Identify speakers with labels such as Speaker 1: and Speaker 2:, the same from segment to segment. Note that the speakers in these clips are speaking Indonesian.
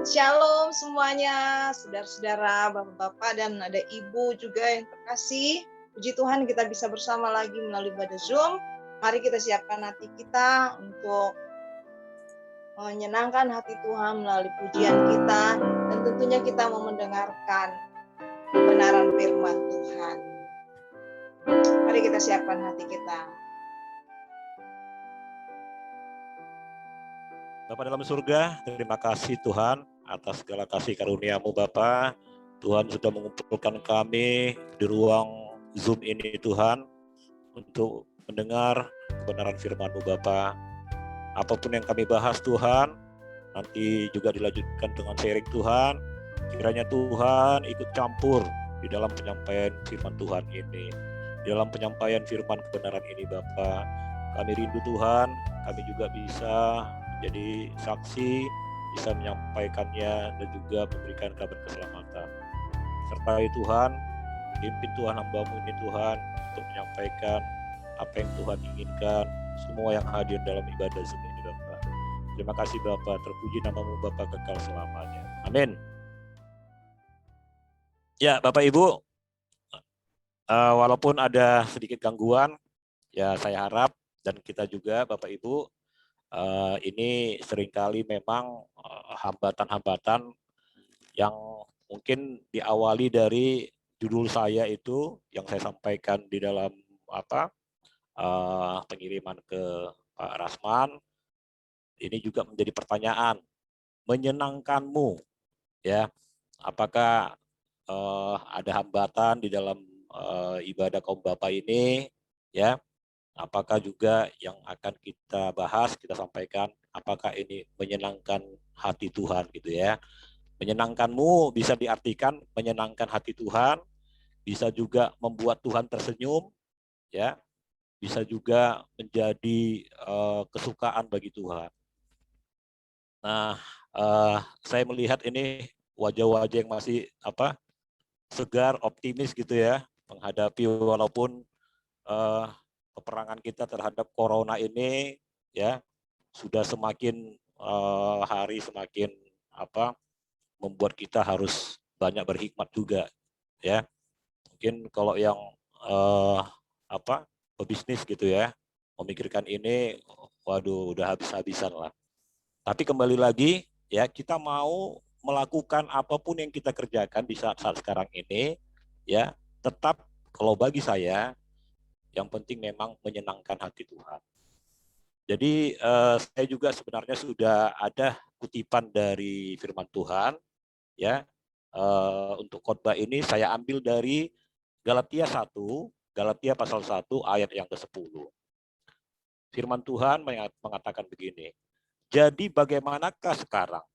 Speaker 1: Shalom semuanya, saudara-saudara, bapak-bapak, dan ada ibu juga yang terkasih. Puji Tuhan kita bisa bersama lagi melalui ibadah Zoom. Mari kita siapkan hati kita untuk menyenangkan hati Tuhan melalui pujian kita. Dan tentunya kita mau mendengarkan kebenaran firman Tuhan. Mari kita siapkan hati kita.
Speaker 2: Bapa dalam surga, terima kasih Tuhan atas segala kasih karunia-Mu Bapa. Tuhan sudah mengumpulkan kami di ruang Zoom ini Tuhan untuk mendengar kebenaran firman-Mu Bapa. Apapun yang kami bahas Tuhan, nanti juga dilanjutkan dengan sharing Tuhan. Kiranya Tuhan ikut campur di dalam penyampaian firman Tuhan ini. Di dalam penyampaian firman kebenaran ini Bapa. Kami rindu Tuhan, kami juga bisa jadi saksi, bisa menyampaikannya dan juga memberikan kabar keselamatan. Sertai Tuhan, pimpin Tuhan hamba-Mu ini Tuhan untuk menyampaikan apa yang Tuhan inginkan, semua yang hadir dalam ibadah Zoom ini Bapak. Terima kasih Bapak, terpuji nama-Mu Bapak kekal selamanya. Amin. Ya Bapak Ibu, walaupun ada sedikit gangguan, ya saya harap dan kita juga Bapak Ibu, ini seringkali memang hambatan-hambatan yang mungkin diawali dari judul saya itu yang saya sampaikan di dalam pengiriman ke Pak Rasman. Ini juga menjadi pertanyaan, menyenangkanmu, ya? Apakah ada hambatan di dalam ibadah kaum Bapak ini, ya? Apakah juga yang akan kita bahas, kita sampaikan, apakah ini menyenangkan hati Tuhan gitu ya. Menyenangkanmu bisa diartikan menyenangkan hati Tuhan, bisa juga membuat Tuhan tersenyum, ya. Bisa juga menjadi kesukaan bagi Tuhan. Nah, saya melihat ini wajah-wajah yang masih segar, optimis gitu ya, menghadapi walaupun peperangan kita terhadap corona ini ya sudah semakin hari semakin membuat kita harus banyak berhikmat juga ya. Mungkin kalau yang pebisnis gitu ya memikirkan ini, waduh udah habis-habisan lah. Tapi kembali lagi ya, kita mau melakukan apapun yang kita kerjakan di saat-saat sekarang ini ya, tetap kalau bagi saya yang penting memang menyenangkan hati Tuhan. Jadi saya juga sebenarnya sudah ada kutipan dari firman Tuhan ya. Untuk khotbah ini saya ambil dari Galatia 1, Galatia pasal 1 ayat yang ke-10. Firman Tuhan mengatakan begini, jadi bagaimanakah sekarang?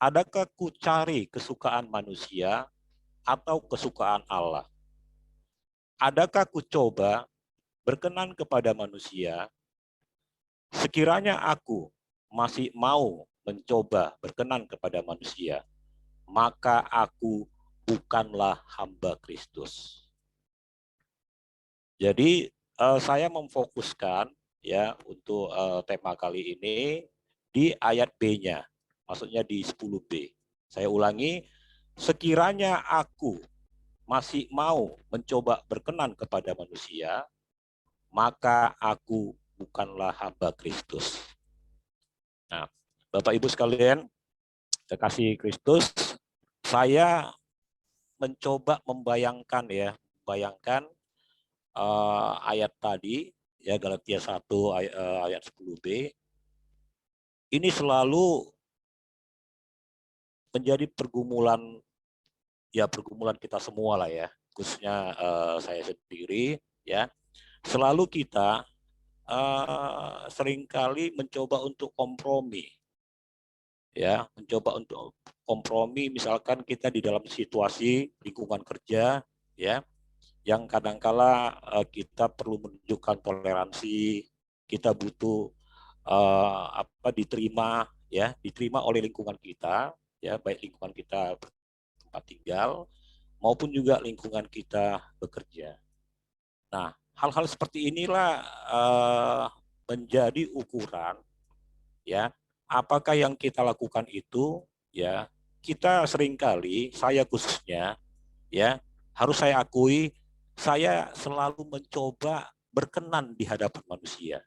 Speaker 2: Adakah ku cari kesukaan manusia atau kesukaan Allah? Adakah ku coba berkenan kepada manusia? Sekiranya aku masih mau mencoba berkenan kepada manusia, maka aku bukanlah hamba Kristus. Jadi saya memfokuskan ya untuk tema kali ini di ayat B-nya, maksudnya di 10B. Saya ulangi, sekiranya aku masih mau mencoba berkenan kepada manusia, maka aku bukanlah hamba Kristus. Nah, Bapak Ibu sekalian, kekasih Kristus, saya mencoba membayangkan ya, ayat tadi ya Galatia 1 ayat 10b ini selalu menjadi pergumulan kita semua lah ya, khususnya saya sendiri ya. Selalu kita seringkali mencoba untuk kompromi ya, misalkan kita di dalam situasi lingkungan kerja ya, yang kadangkala kita perlu menunjukkan toleransi, kita butuh diterima oleh lingkungan kita ya, baik lingkungan kita tempat tinggal maupun juga lingkungan kita bekerja. Nah, hal-hal seperti inilah menjadi ukuran ya apakah yang kita lakukan itu, ya, kita seringkali, saya khususnya, ya, harus saya akui, saya selalu mencoba berkenan di hadapan manusia,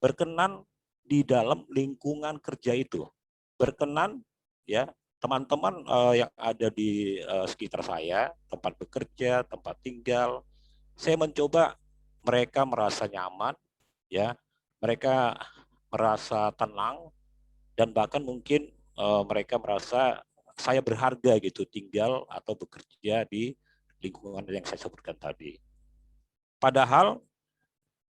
Speaker 2: berkenan di dalam lingkungan kerja itu, berkenan, ya, teman-teman yang ada di sekitar saya, tempat bekerja, tempat tinggal, saya mencoba mereka merasa nyaman, ya, mereka merasa tenang, dan bahkan mungkin mereka merasa saya berharga gitu tinggal atau bekerja di lingkungan yang saya sebutkan tadi. Padahal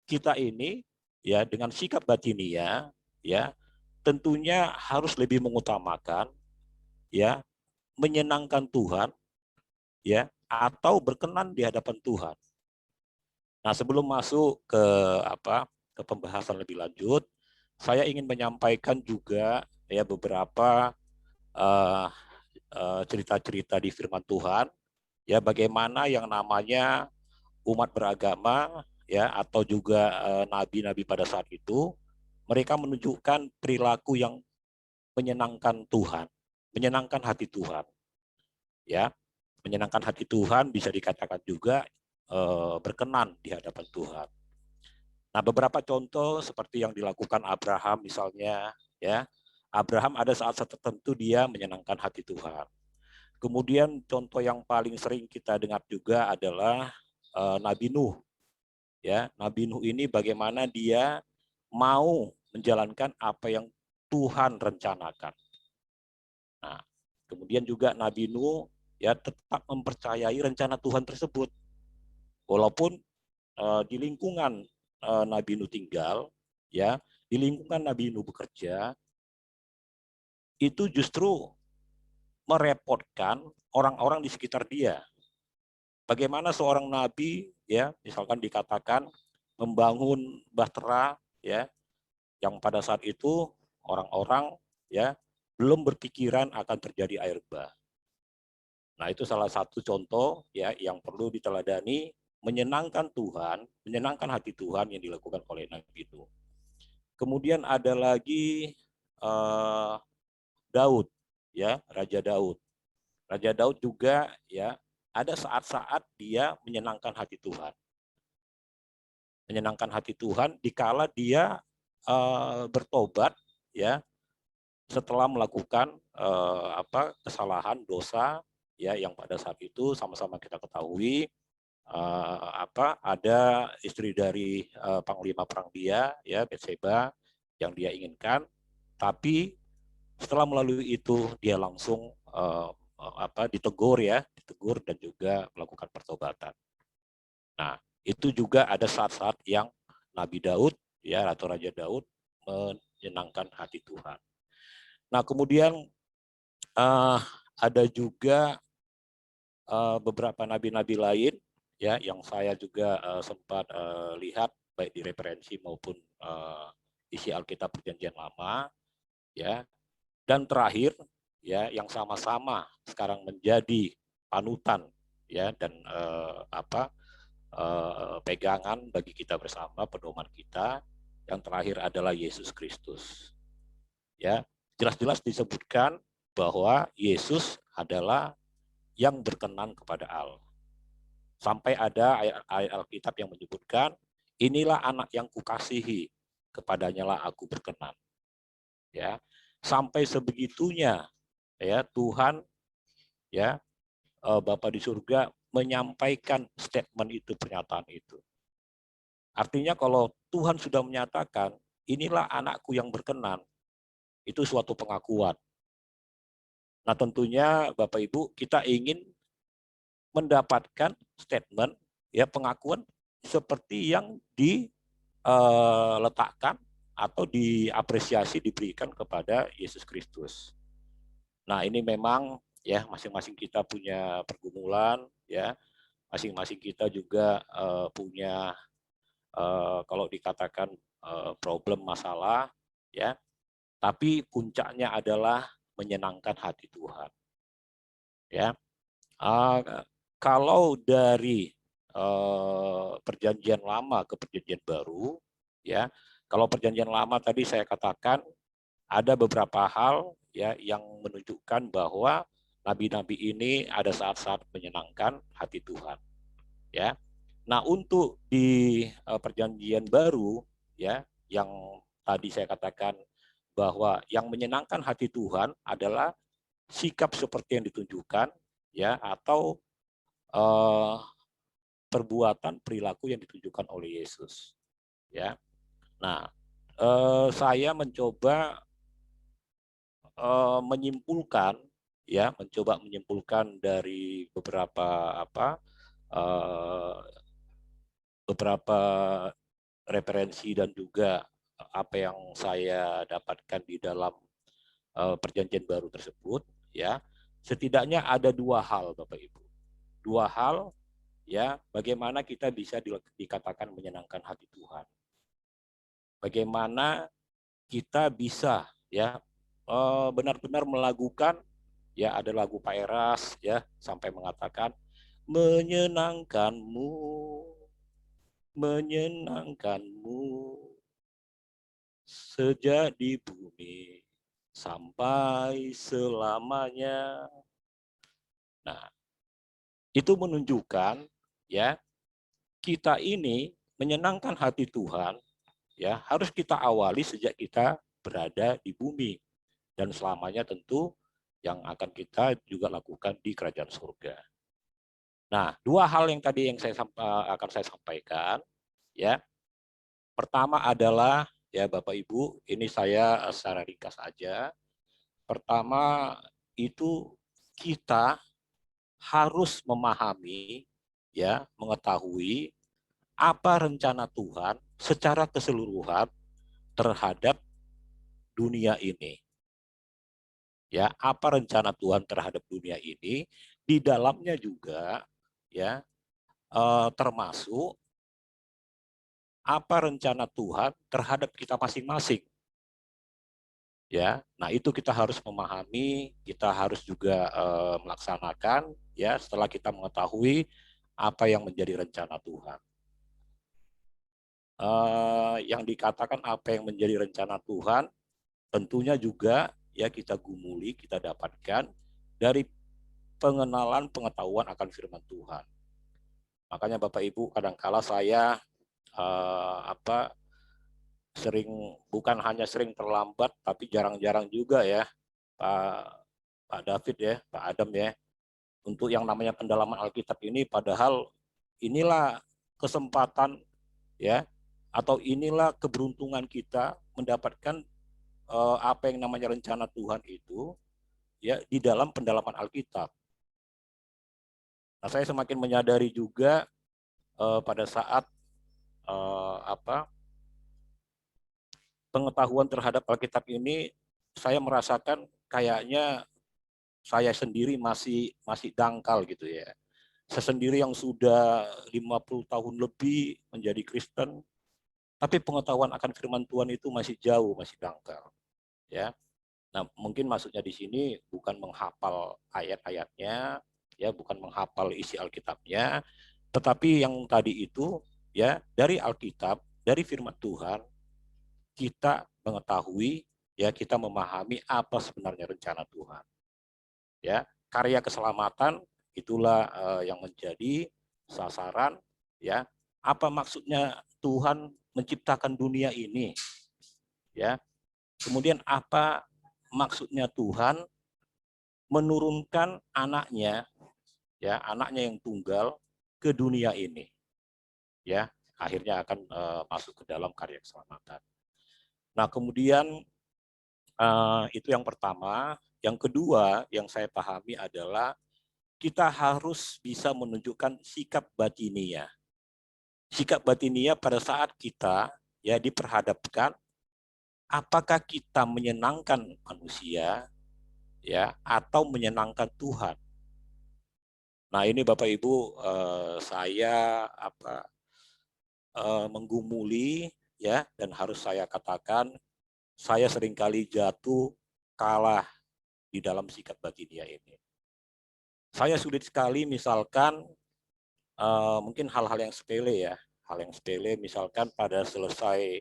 Speaker 2: kita ini, ya, dengan sikap batinia, ya, tentunya harus lebih mengutamakan, ya, menyenangkan Tuhan, ya, atau berkenan di hadapan Tuhan. Nah, sebelum masuk ke ke pembahasan lebih lanjut, saya ingin menyampaikan juga, ya, beberapa cerita-cerita di firman Tuhan, ya, bagaimana yang namanya umat beragama, ya, atau juga nabi-nabi pada saat itu, mereka menunjukkan perilaku yang menyenangkan Tuhan, menyenangkan hati Tuhan, ya, menyenangkan hati Tuhan bisa dikatakan juga berkenan di hadapan Tuhan. Nah, beberapa contoh seperti yang dilakukan Abraham misalnya, ya, Abraham ada saat tertentu dia menyenangkan hati Tuhan. Kemudian contoh yang paling sering kita dengar juga adalah Nabi Nuh, ya. Nabi Nuh ini bagaimana dia mau menjalankan apa yang Tuhan rencanakan. Nah, kemudian juga Nabi Nuh, ya, tetap mempercayai rencana Tuhan tersebut. Walaupun di lingkungan Nabi Nuh tinggal, ya, di lingkungan Nabi Nuh bekerja, itu justru merepotkan orang-orang di sekitar dia. Bagaimana seorang nabi, ya, misalkan dikatakan membangun bahtera, ya, yang pada saat itu orang-orang, ya, belum berpikiran akan terjadi air bah. Nah, itu salah satu contoh, ya, yang perlu diteladani, menyenangkan Tuhan, menyenangkan hati Tuhan yang dilakukan oleh Nabi Nuh. Kemudian ada lagi Daud, ya, Raja Daud. Raja Daud juga, ya, ada saat-saat dia menyenangkan hati Tuhan. Menyenangkan hati Tuhan dikala dia bertobat, ya, setelah melakukan kesalahan dosa, ya, yang pada saat itu sama-sama kita ketahui ada istri dari panglima perang dia, ya, Betseba, yang dia inginkan, tapi setelah melalui itu dia langsung ditegur, ya, ditegur dan juga melakukan pertobatan. Nah, itu juga ada saat-saat yang Nabi Daud, ya, atau Raja Daud menyenangkan hati Tuhan. Nah, kemudian ada juga beberapa nabi-nabi lain, ya, yang saya juga sempat lihat baik di referensi maupun isi Alkitab Perjanjian Lama, ya. Dan terakhir, ya, yang sama-sama sekarang menjadi panutan, ya, dan pegangan bagi kita bersama, pedoman kita, yang terakhir adalah Yesus Kristus. Ya, jelas-jelas disebutkan bahwa Yesus adalah yang berkenan kepada Allah. Sampai ada ayat Alkitab yang menyebutkan, inilah anak yang kukasihi, kepadanya lah aku berkenan. Ya, sampai sebegitunya, ya, Tuhan, ya, Bapa di surga menyampaikan statement itu, pernyataan itu. Artinya kalau Tuhan sudah menyatakan, inilah anakku yang berkenan, itu suatu pengakuan. Nah, tentunya Bapak Ibu, kita ingin mendapatkan statement, ya, pengakuan seperti yang diletakkan atau diapresiasi, diberikan kepada Yesus Kristus. Nah, ini memang, ya, masing-masing kita punya pergumulan, ya, masing-masing kita juga punya kalau dikatakan problem, masalah, ya, tapi puncaknya adalah menyenangkan hati Tuhan, ya. Kalau dari perjanjian lama ke perjanjian baru, ya, kalau perjanjian lama tadi saya katakan ada beberapa hal ya yang menunjukkan bahwa nabi-nabi ini ada saat-saat menyenangkan hati Tuhan. Ya. Nah, untuk di perjanjian baru ya yang tadi saya katakan bahwa yang menyenangkan hati Tuhan adalah sikap seperti yang ditunjukkan ya atau eh, perbuatan perilaku yang ditunjukkan oleh Yesus ya. Nah, saya mencoba mencoba menyimpulkan dari eh, beberapa referensi dan juga apa yang saya dapatkan di dalam perjanjian baru tersebut ya. Setidaknya ada dua hal Bapak Ibu. Dua hal ya bagaimana kita bisa dikatakan menyenangkan hati Tuhan. Bagaimana kita bisa ya benar-benar melakukan ya ada lagu Pak Eras ya sampai mengatakan menyenangkanmu menyenangkanmu sejak di bumi sampai selamanya. Nah, itu menunjukkan ya kita ini menyenangkan hati Tuhan ya harus kita awali sejak kita berada di bumi dan selamanya tentu yang akan kita juga lakukan di kerajaan surga. Nah, dua hal yang tadi yang akan saya sampaikan ya. Pertama adalah ya Bapak Ibu, ini saya secara ringkas aja. Pertama itu kita harus memahami ya, mengetahui apa rencana Tuhan secara keseluruhan terhadap dunia ini. Ya, apa rencana Tuhan terhadap dunia ini? Di dalamnya juga ya termasuk apa rencana Tuhan terhadap kita masing-masing. Ya, nah itu kita harus memahami, kita harus juga melaksanakan ya setelah kita mengetahui apa yang menjadi rencana Tuhan. Yang dikatakan apa yang menjadi rencana Tuhan, tentunya juga ya kita gumuli, kita dapatkan dari pengenalan pengetahuan akan firman Tuhan. Makanya Bapak Ibu kadangkala saya bukan hanya sering terlambat tapi jarang-jarang juga ya Pak David ya, Pak Adam ya, untuk yang namanya pendalaman Alkitab ini, padahal inilah kesempatan ya atau inilah keberuntungan kita mendapatkan apa yang namanya rencana Tuhan itu ya di dalam pendalaman Alkitab. Nah, saya semakin menyadari juga pada saat pengetahuan terhadap Alkitab ini, saya merasakan kayaknya saya sendiri masih dangkal gitu ya. Saya sendiri yang sudah 50 tahun lebih menjadi Kristen, tapi pengetahuan akan firman Tuhan itu masih jauh, masih dangkal. Ya. Nah, mungkin maksudnya di sini bukan menghafal ayat-ayatnya, ya, bukan menghafal isi Alkitabnya, tetapi yang tadi itu ya dari Alkitab, dari firman Tuhan kita mengetahui ya kita memahami apa sebenarnya rencana Tuhan. Ya, karya keselamatan itulah yang menjadi sasaran ya. Apa maksudnya Tuhan menciptakan dunia ini? Ya. Kemudian apa maksudnya Tuhan menurunkan anaknya ya, anaknya yang tunggal ke dunia ini. Ya, akhirnya akan masuk ke dalam karya keselamatan. Nah, kemudian itu yang pertama. Yang kedua yang saya pahami adalah kita harus bisa menunjukkan sikap batinia. Sikap batinia pada saat kita ya diperhadapkan apakah kita menyenangkan manusia ya atau menyenangkan Tuhan. Nah, ini Bapak Ibu saya menggumuli ya dan harus saya katakan saya seringkali jatuh kalah di dalam sikap batinia ini. Saya sulit sekali misalkan mungkin hal-hal yang sepele ya, hal yang sepele misalkan pada selesai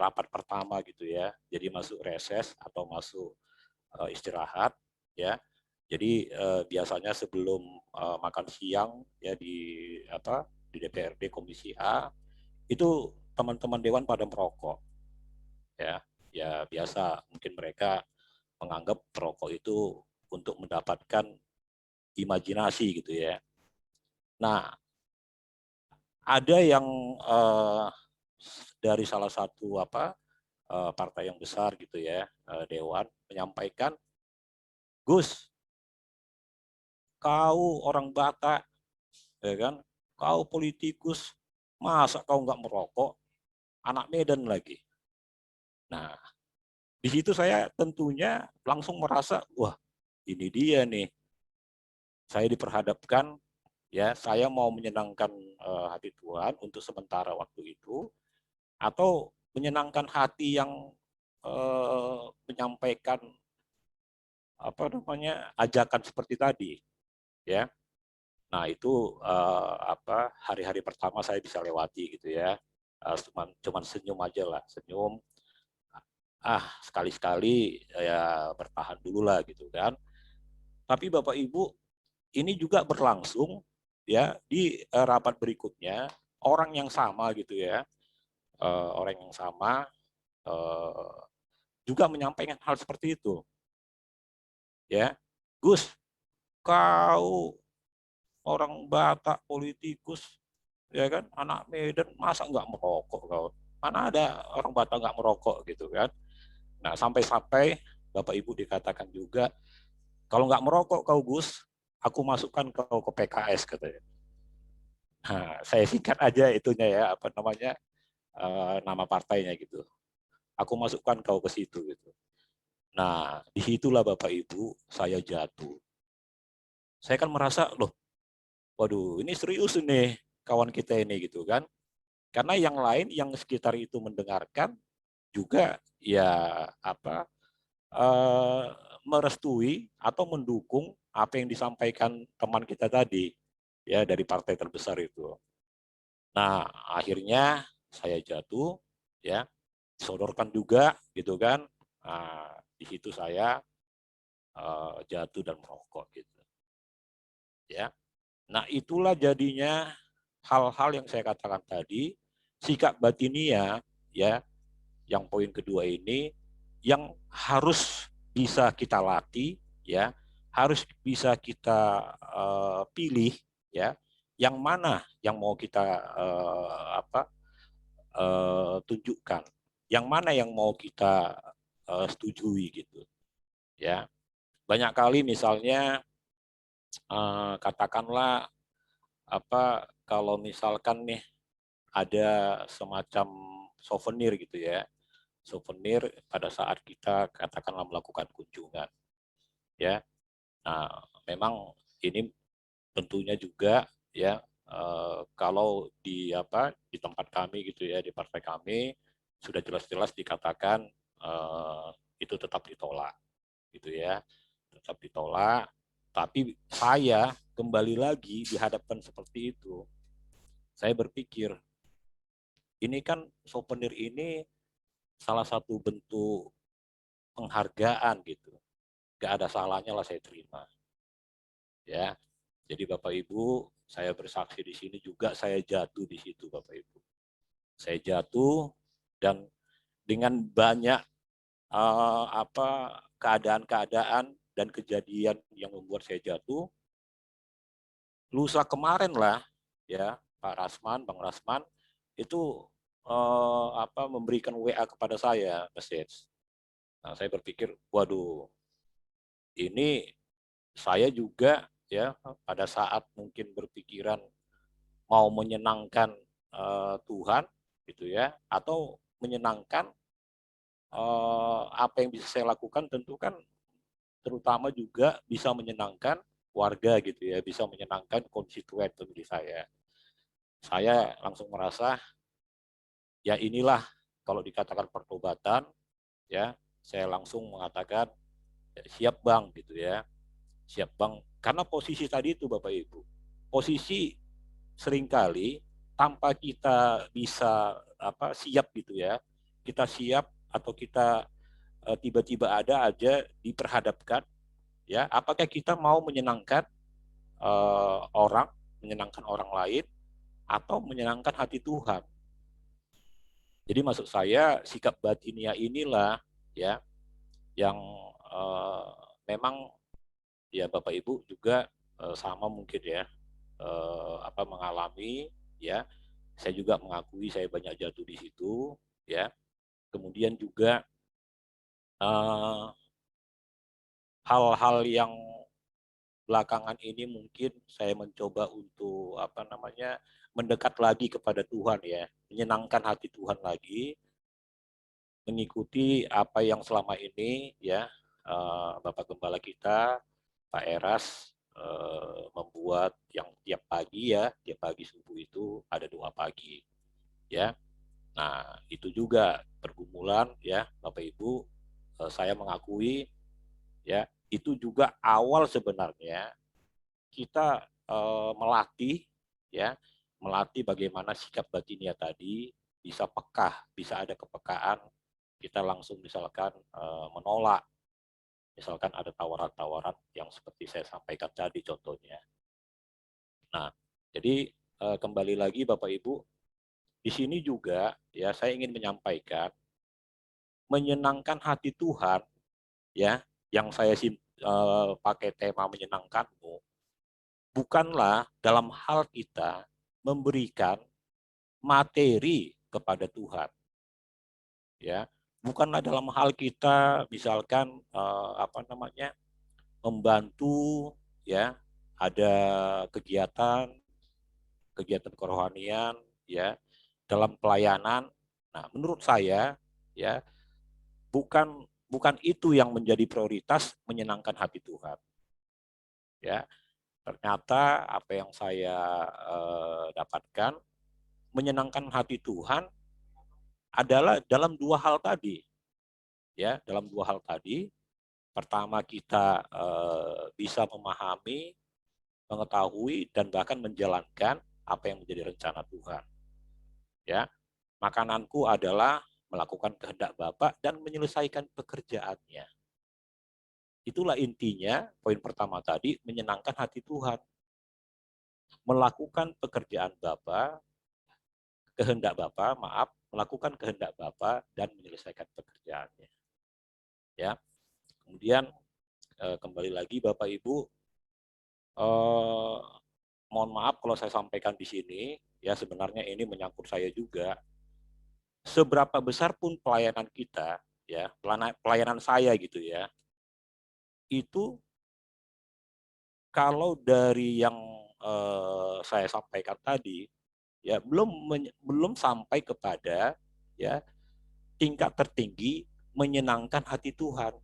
Speaker 2: rapat pertama gitu ya. Jadi masuk reses atau masuk istirahat ya. Jadi biasanya sebelum makan siang ya di DPRD Komisi A itu teman-teman dewan pada merokok ya. Ya biasa mungkin mereka menganggap perokok itu untuk mendapatkan imajinasi gitu ya. Nah, ada yang dari salah satu partai yang besar gitu ya, dewan menyampaikan, Gus, kau orang Batak, ya kan, kau politikus, masa kau nggak merokok, anak Medan lagi. Nah, di situ saya tentunya langsung merasa, wah ini dia nih, saya diperhadapkan, ya saya mau menyenangkan hati Tuhan untuk sementara waktu itu, atau menyenangkan hati yang menyampaikan ajakan seperti tadi ya. Nah itu hari-hari pertama saya bisa lewati gitu ya, cuman senyum aja lah, senyum, sekali-sekali ya bertahan dulu lah gitu kan. Tapi Bapak Ibu, ini juga berlangsung ya di rapat berikutnya, orang yang sama gitu ya, orang yang sama juga menyampaikan hal seperti itu ya. Gus, kau orang Batak politikus ya kan, anak Medan, masa nggak merokok kau, mana ada orang Batak nggak merokok gitu kan. Nah sampai-sampai Bapak Ibu dikatakan juga, kalau nggak merokok kau Gus, aku masukkan kau ke PKS katanya. Nah, saya singkat aja itunya ya, nama partainya gitu, aku masukkan kau ke situ gitu. Nah disitulah Bapak Ibu saya jatuh. Saya kan merasa, loh waduh ini serius nih kawan kita ini gitu kan. Karena yang lain yang sekitar itu mendengarkan juga ya merestui atau mendukung apa yang disampaikan teman kita tadi ya dari partai terbesar itu. Nah, akhirnya saya jatuh ya, disodorkan juga gitu kan. Nah, di situ saya jatuh dan merokok gitu. Ya. Nah, itulah jadinya hal-hal yang saya katakan tadi, sikap batinia ya, yang poin kedua ini yang harus bisa kita latih ya, harus bisa kita pilih ya, yang mana yang mau kita tunjukkan, yang mana yang mau kita setujui gitu ya. Banyak kali misalnya katakanlah kalau misalkan nih ada semacam souvenir gitu ya, souvenir pada saat kita katakanlah melakukan kunjungan ya. Nah memang ini tentunya juga ya, kalau di tempat kami gitu ya, di partai kami sudah jelas-jelas dikatakan itu tetap ditolak gitu ya, tetap ditolak. Tapi saya kembali lagi dihadapkan seperti itu, saya berpikir ini kan souvenir ini salah satu bentuk penghargaan gitu, gak ada salahnya lah saya terima ya. Jadi Bapak Ibu, saya bersaksi di sini juga saya jatuh di situ Bapak Ibu. Saya jatuh dan dengan banyak keadaan-keadaan dan kejadian yang membuat saya jatuh. Lusa kemarin lah ya, Pak Rasman, Bang Rasman itu memberikan WA kepada saya, message. Nah, saya berpikir, waduh, ini saya juga ya pada saat mungkin berpikiran mau menyenangkan Tuhan gitu ya, atau menyenangkan apa yang bisa saya lakukan, tentu kan terutama juga bisa menyenangkan warga gitu ya, bisa menyenangkan konstituen pemilih saya. Saya langsung merasa ya inilah kalau dikatakan pertobatan ya, saya langsung mengatakan ya, siap Bang gitu ya, siap Bang, karena posisi tadi itu Bapak Ibu, posisi seringkali tanpa kita bisa siap gitu ya, kita siap atau kita tiba-tiba ada aja diperhadapkan, ya, apakah kita mau menyenangkan orang, menyenangkan orang lain, atau menyenangkan hati Tuhan. Jadi maksud saya sikap batinia inilah ya yang memang ya Bapak Ibu juga sama mungkin ya mengalami ya. Saya juga mengakui saya banyak jatuh di situ ya. Kemudian juga hal-hal yang belakangan ini mungkin saya mencoba untuk mendekat lagi kepada Tuhan ya, menyenangkan hati Tuhan lagi, mengikuti apa yang selama ini ya Bapak Gembala kita Pak Eras membuat yang tiap pagi subuh itu ada doa pagi ya. Nah, itu juga pergumulan ya Bapak Ibu, saya mengakui ya, itu juga awal sebenarnya kita melatih ya, melatih bagaimana sikap batinia tadi bisa pekah, bisa ada kepekaan, kita langsung misalkan menolak, misalkan ada tawaran-tawaran yang seperti saya sampaikan tadi contohnya. Nah, jadi kembali lagi Bapak Ibu, di sini juga ya saya ingin menyampaikan menyenangkan hati Tuhan ya, yang saya pakai tema menyenangkanmu, bukanlah dalam hal kita memberikan materi kepada Tuhan ya, bukanlah dalam hal kita misalkan membantu ya, ada kegiatan kerohanian ya dalam pelayanan. Nah, menurut saya ya bukan bukan itu yang menjadi prioritas menyenangkan hati Tuhan. Ya, ternyata apa yang saya dapatkan menyenangkan hati Tuhan adalah dalam dua hal tadi. Ya, dalam dua hal tadi. Pertama kita bisa memahami, mengetahui dan bahkan menjalankan apa yang menjadi rencana Tuhan. Ya, makananku adalah melakukan kehendak Bapa dan menyelesaikan pekerjaannya. Itulah intinya, poin pertama tadi, menyenangkan hati Tuhan. Melakukan pekerjaan Bapa, melakukan kehendak Bapa dan menyelesaikan pekerjaannya. Ya. Kemudian kembali lagi Bapak Ibu, mohon maaf kalau saya sampaikan di sini, ya sebenarnya ini menyangkut saya juga. Seberapa besar pun pelayanan kita, ya pelayanan saya gitu ya, itu kalau dari yang saya sampaikan tadi, ya belum sampai kepada ya tingkat tertinggi menyenangkan hati Tuhan.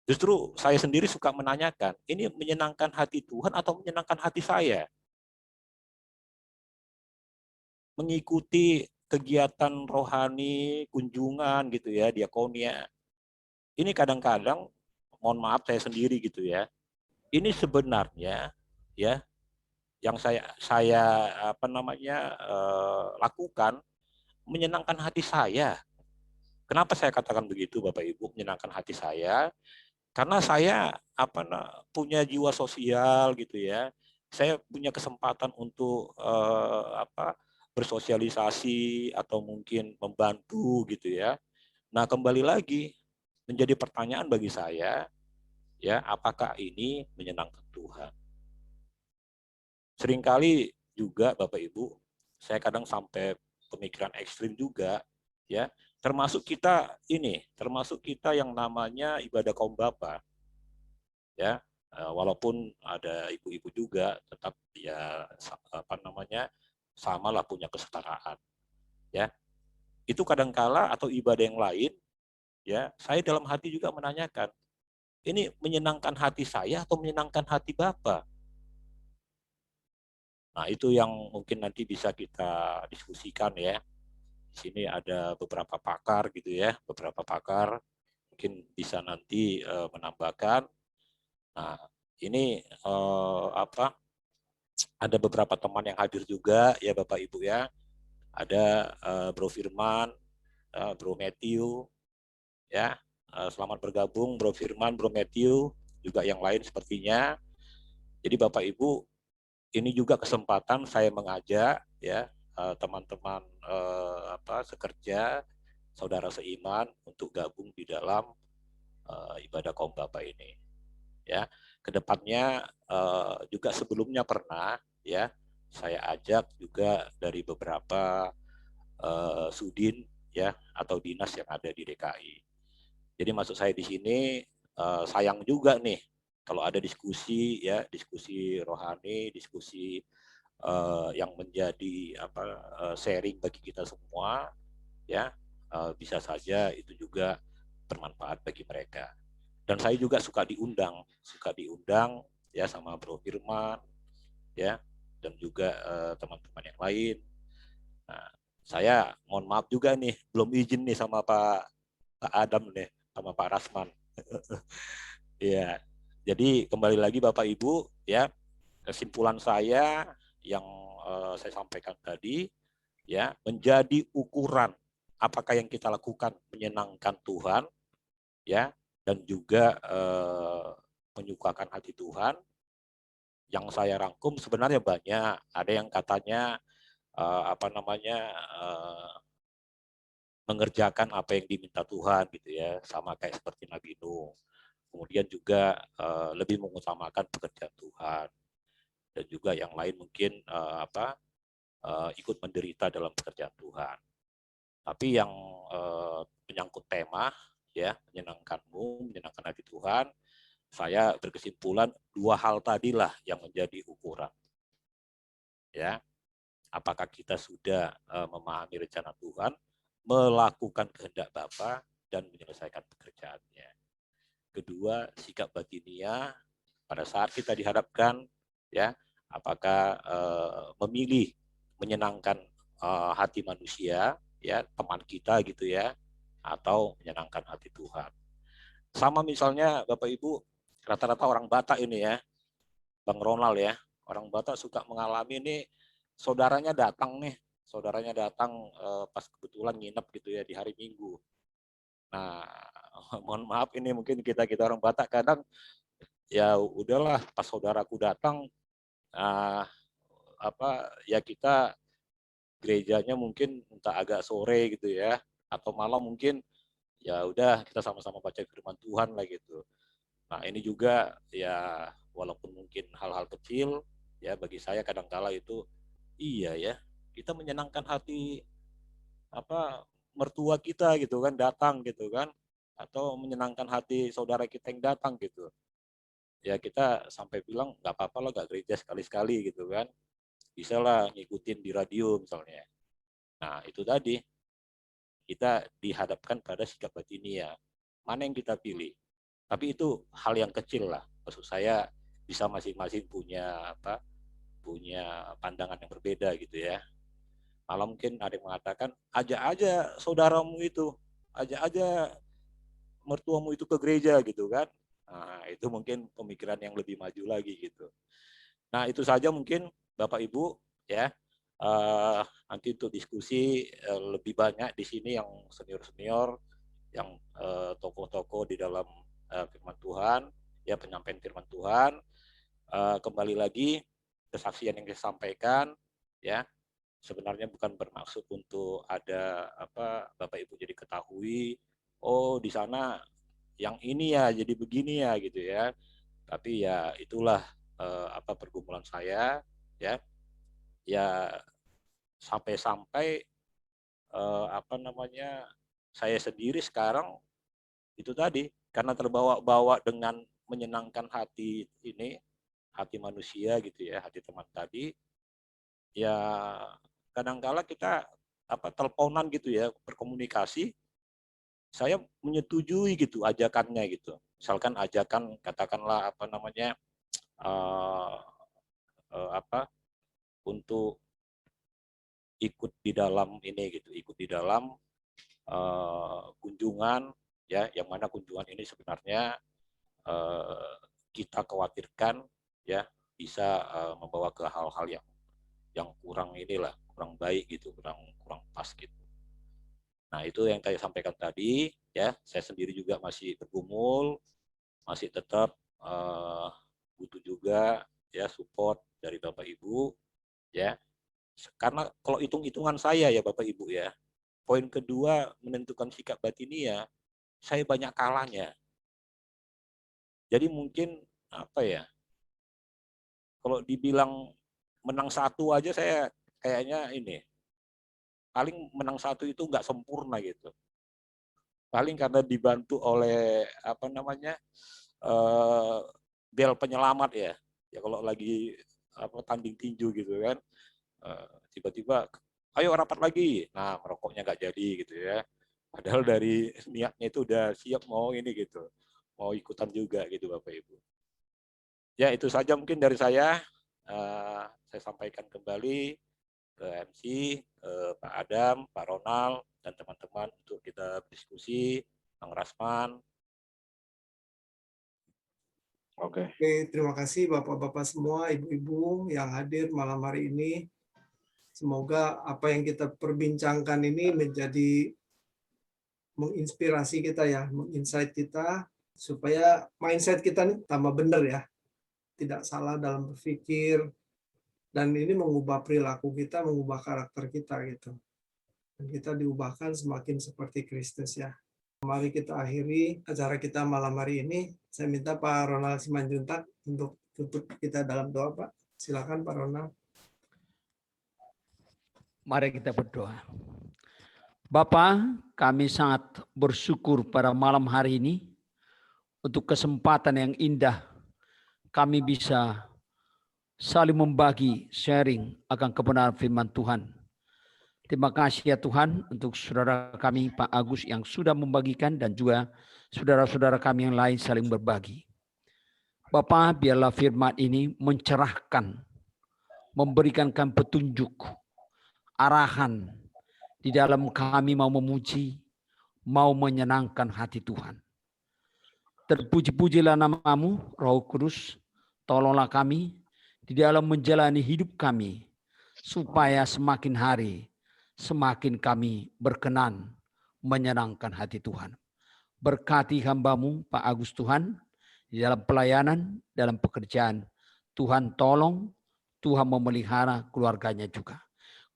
Speaker 2: Justru saya sendiri suka menanyakan, ini menyenangkan hati Tuhan atau menyenangkan hati saya? Mengikuti kegiatan rohani, kunjungan gitu ya, diakonia. Ini kadang-kadang, mohon maaf saya sendiri gitu ya, ini sebenarnya ya yang saya lakukan menyenangkan hati saya. Kenapa saya katakan begitu Bapak Ibu, menyenangkan hati saya? Karena saya punya jiwa sosial gitu ya. Saya punya kesempatan untuk bersosialisasi atau mungkin membantu gitu ya. Nah, kembali lagi menjadi pertanyaan bagi saya ya, apakah ini menyenangkan Tuhan? Seringkali juga Bapak Ibu, saya kadang sampai pemikiran ekstrim juga ya, termasuk kita yang namanya ibadah kaum bapa ya, walaupun ada ibu-ibu juga tetap ya samalah punya kesetaraan ya. Itu kadangkala atau ibadah yang lain ya, saya dalam hati juga menanyakan, ini menyenangkan hati saya atau menyenangkan hati Bapa? Nah, itu yang mungkin nanti bisa kita diskusikan ya. Di sini ada beberapa pakar gitu ya, beberapa pakar mungkin bisa nanti menambahkan. Nah, ini ada beberapa teman yang hadir juga ya Bapak Ibu ya. Ada Bro Firman, Bro Matthew, ya. Selamat bergabung Bro Firman, Bro Matthew, juga yang lain sepertinya. Jadi Bapak Ibu, ini juga kesempatan saya mengajak ya teman-teman sekerja, saudara seiman untuk gabung di dalam ibadah kaum Bapak ini. Ya, kedepannya juga sebelumnya pernah ya saya ajak juga dari beberapa sudin ya atau dinas yang ada di DKI. Jadi maksud saya di sini sayang juga nih kalau ada diskusi ya, diskusi rohani, diskusi yang menjadi sharing bagi kita semua ya, bisa saja itu juga bermanfaat bagi mereka. Dan saya juga suka diundang ya sama Bro Firman ya, dan juga teman-teman yang lain. Nah, saya mohon maaf juga nih, belum izin nih sama Pak Adam nih, sama Pak Rasman. Ya, jadi kembali lagi Bapak Ibu ya, kesimpulan saya yang saya sampaikan tadi ya, menjadi ukuran apakah yang kita lakukan menyenangkan Tuhan ya, dan juga menyukakan hati Tuhan. Yang saya rangkum sebenarnya banyak. Ada yang katanya mengerjakan apa yang diminta Tuhan gitu ya, sama kayak seperti Nabi Nuh. Kemudian juga lebih mengutamakan pekerjaan Tuhan, dan juga yang lain mungkin ikut menderita dalam pekerjaan Tuhan. Tapi yang menyangkut tema ya, menyenangkanmu, menyenangkan hati Tuhan, saya berkesimpulan dua hal tadilah yang menjadi ukuran. Ya, apakah kita sudah memahami rencana Tuhan, melakukan kehendak Bapa dan menyelesaikan pekerjaannya. Kedua, sikap batinia pada saat kita dihadapkan ya, apakah memilih menyenangkan hati manusia ya, teman kita gitu ya, atau menyenangkan hati Tuhan. Sama misalnya Bapak Ibu, rata-rata orang Batak ini ya, Bang Ronald ya, orang Batak suka mengalami ini, saudaranya datang pas kebetulan nginep gitu ya di hari Minggu. Nah, mohon maaf ini mungkin kita orang Batak kadang ya udahlah pas saudaraku datang, ya kita gerejanya mungkin entah agak sore gitu ya, atau malam mungkin ya udah kita sama-sama baca firman Tuhan lah gitu. Nah ini juga ya walaupun mungkin hal-hal kecil ya bagi saya kadangkala itu iya ya, kita menyenangkan hati mertua kita gitu kan, datang gitu kan, atau menyenangkan hati saudara kita yang datang gitu. Ya kita sampai bilang nggak apa-apa lah, nggak gereja sekali-sekali gitu kan, bisa lah ngikutin di radio misalnya. Nah itu tadi, kita dihadapkan pada sikap batinia, mana yang kita pilih. Tapi itu hal yang kecil lah, maksud saya bisa masing-masing punya pandangan yang berbeda gitu ya. Malah mungkin ada yang mengatakan, ajak aja saudaramu itu, ajak aja mertuamu itu ke gereja gitu kan. Nah, itu mungkin pemikiran yang lebih maju lagi gitu. Nah, itu saja mungkin Bapak Ibu ya. Nanti untuk diskusi lebih banyak di sini yang senior-senior, yang tokoh-tokoh di dalam firman Tuhan, ya penyampaian firman Tuhan. Kembali lagi kesaksian yang disampaikan ya, sebenarnya bukan bermaksud untuk ada Bapak Ibu jadi ketahui, oh di sana yang ini ya jadi begini ya gitu ya. Tapi ya itulah pergumulan saya ya. Ya sampai-sampai saya sendiri sekarang itu tadi karena terbawa-bawa dengan menyenangkan hati ini, hati manusia gitu ya, hati teman tadi, ya kadangkala kita teleponan gitu ya, berkomunikasi, saya menyetujui gitu ajakannya gitu. Misalkan ajakan katakanlah uh, untuk ikut di dalam ini gitu, ikut di dalam kunjungan ya, yang mana kunjungan ini sebenarnya kita khawatirkan ya bisa membawa ke hal-hal yang kurang inilah, kurang baik gitu, kurang pas gitu. Nah, itu yang saya sampaikan tadi, ya. Saya sendiri juga masih bergumul, masih tetap butuh juga ya support dari Bapak Ibu, ya. Karena kalau hitung-hitungan saya ya Bapak Ibu ya, poin kedua menentukan sikap batinia, saya banyak kalahnya. Jadi mungkin apa ya? Kalau dibilang menang satu aja saya kayaknya ini paling menang satu itu nggak sempurna gitu. Paling karena dibantu oleh apa namanya bel penyelamat ya. Ya kalau lagi apa tanding tinju gitu kan, tiba-tiba ayo rapat lagi. Nah merokoknya nggak jadi gitu ya. Padahal dari niatnya itu udah siap mau ini gitu, mau ikutan juga gitu Bapak Ibu. Ya itu saja mungkin dari saya. Saya sampaikan kembali ke MC, Pak Adam, Pak Ronald, dan teman-teman untuk kita berdiskusi, Bang Rasman.
Speaker 3: Oke, terima kasih Bapak-Bapak semua, Ibu-Ibu yang hadir malam hari ini. Semoga apa yang kita perbincangkan ini menjadi menginspirasi kita ya, menginsight kita, supaya mindset kita ini tambah benar ya. Tidak salah dalam berpikir, dan ini mengubah perilaku kita, mengubah karakter kita gitu. Dan kita diubahkan semakin seperti Kristus ya. Mari kita akhiri acara kita malam hari ini. Saya minta Pak Ronald Simanjuntak untuk tutup kita dalam doa, Pak. Silakan Pak Ronald.
Speaker 4: Mari kita berdoa. Bapa, kami sangat bersyukur pada malam hari ini untuk kesempatan yang indah kami bisa saling membagi, sharing akan kebenaran firman Tuhan. Terima kasih ya Tuhan untuk saudara kami Pak Agus yang sudah membagikan dan juga saudara-saudara kami yang lain saling berbagi. Bapa, biarlah firman ini mencerahkan, memberikan kami petunjuk, arahan di dalam kami mau memuji, mau menyenangkan hati Tuhan. Terpuji-pujilah nama-Mu, Roh Kudus, tolonglah kami di dalam menjalani hidup kami, supaya semakin hari, semakin kami berkenan menyenangkan hati Tuhan. Berkati hamba-Mu, Pak Agus Tuhan, di dalam pelayanan, dalam pekerjaan. Tuhan tolong, Tuhan memelihara keluarganya juga.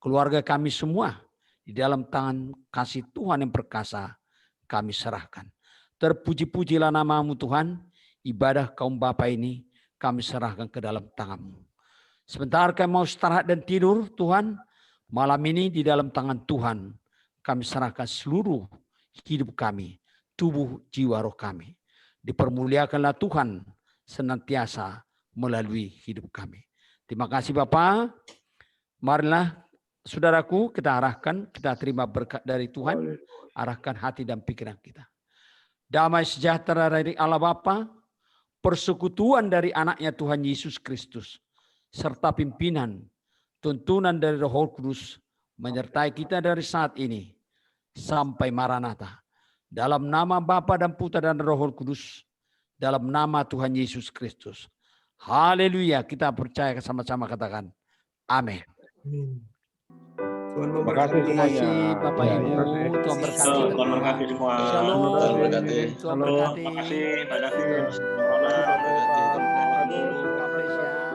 Speaker 4: Keluarga kami semua, di dalam tangan kasih Tuhan yang perkasa, kami serahkan. Terpuji-pujilah nama-Mu Tuhan, ibadah kaum Bapa ini kami serahkan ke dalam tangan-Mu. Sebentar kami mau istirahat dan tidur Tuhan, malam ini di dalam tangan Tuhan, kami serahkan seluruh hidup kami, tubuh, jiwa, roh kami. Dipermuliakanlah Tuhan senantiasa melalui hidup kami. Terima kasih Bapak. Marilah saudaraku kita arahkan, kita terima berkat dari Tuhan, arahkan hati dan pikiran kita. Damai sejahtera dari Allah Bapa, persekutuan dari anaknya Tuhan Yesus Kristus, serta pimpinan, tuntunan dari Roh Kudus menyertai kita dari saat ini sampai Maranatha. Dalam nama Bapa dan Putra dan Roh Kudus, dalam nama Tuhan Yesus Kristus. Haleluya, kita percaya sama-sama katakan amin.
Speaker 3: Tuhan
Speaker 4: memberkati. Terima kasih Bapak Ibu, Tuhan berkati.
Speaker 2: Tuhan berkati semua.
Speaker 4: Shalom.
Speaker 2: Tuhan
Speaker 4: berkati. Tuhan berkati.
Speaker 2: Terima kasih, Pak David.
Speaker 4: Tuhan berkati. God bless ya.